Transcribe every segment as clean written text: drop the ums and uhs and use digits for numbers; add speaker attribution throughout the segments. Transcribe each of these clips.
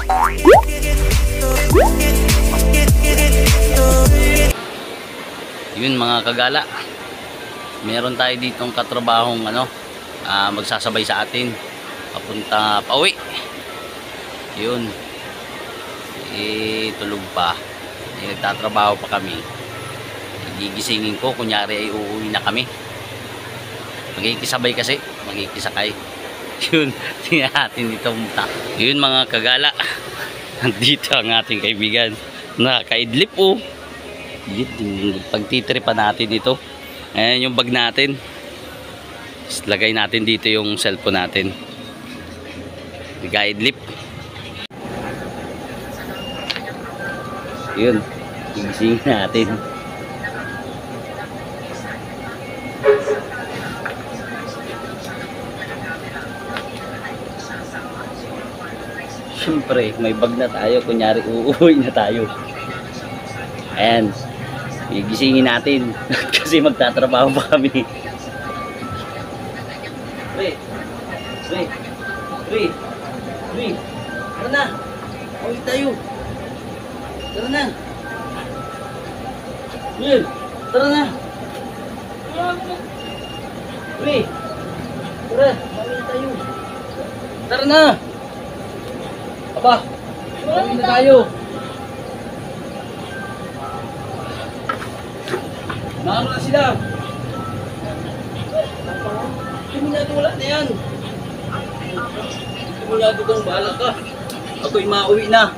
Speaker 1: Yun mga kagala, meron tayo ditong katrabahong magsasabay sa atin papunta pauwi. Yun, tulog pa, nagtatrabaho pa kami. Gigisingin ko, kunyari ay uuwi na kami. Magkikisabay kasi, magkikisakay. Yun, tingnan natin dito muna. Yun mga kagala, nandito ang ating kaibigan. Nakaidlip oh. Pagtitripan natin ito. Ayan yung bag natin. Lagay natin dito yung cellphone natin. Nakaidlip. Yun, gigisingin natin. Siyempre, may bag na tayo. Kunyari, uuwi na tayo. Ayan. Gigisingin natin. Kasi magtatrabaho pa kami. Pre. Tara na. Uwi tayo. Tara na. Yun. Tara na. Pre. Tara. Uwi tayo. Tara na. Aba, uwi na tayo. Naano na sila? Simulyado wala na yan. Simulyado kang bahala ka. Ako'y mauwi na.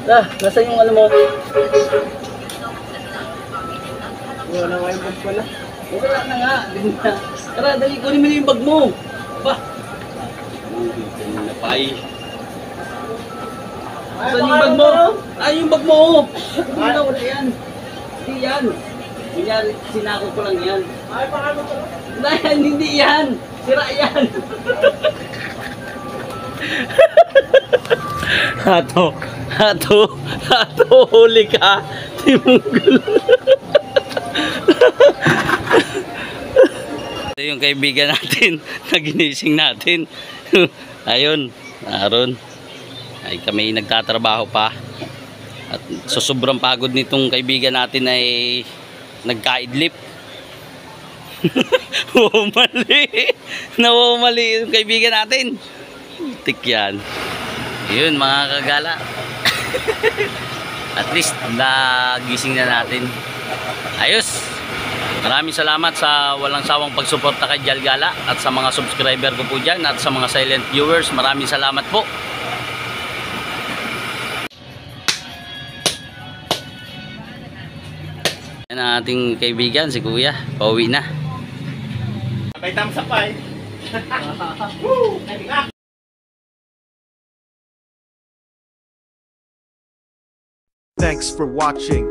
Speaker 1: Nasa yung ano mo? Wala na yung bag pala. Wala na nga. Tara, dali, kunin mo na yung bag mo. Aba. Napay. Saan yung bag mo? Yung bag mo. Wala yan. Hindi yan. Kunyari, sinako ko lang yan. Ay, paano ko? Hindi yan. Sira yan. Hato, huli ka. Timunggol. Ito yung kaibigan natin na ginising natin. Ayun, naroon. Ay kami nagtatrabaho pa. At so sobrang pagod nitong kaibigan natin ay nagkaidlip. Mali yung kaibigan natin. Tik yan. Yun mga kagala. At least nagising na natin. Ayos. Maraming salamat sa walang sawang pagsuporta kay Jalgala at sa mga subscriber ko po dyan at sa mga silent viewers. Maraming salamat po. Yan ang ating kaibigan, si Kuya. Pauwi na.
Speaker 2: May thumbs up pa eh.
Speaker 3: Thanks for watching.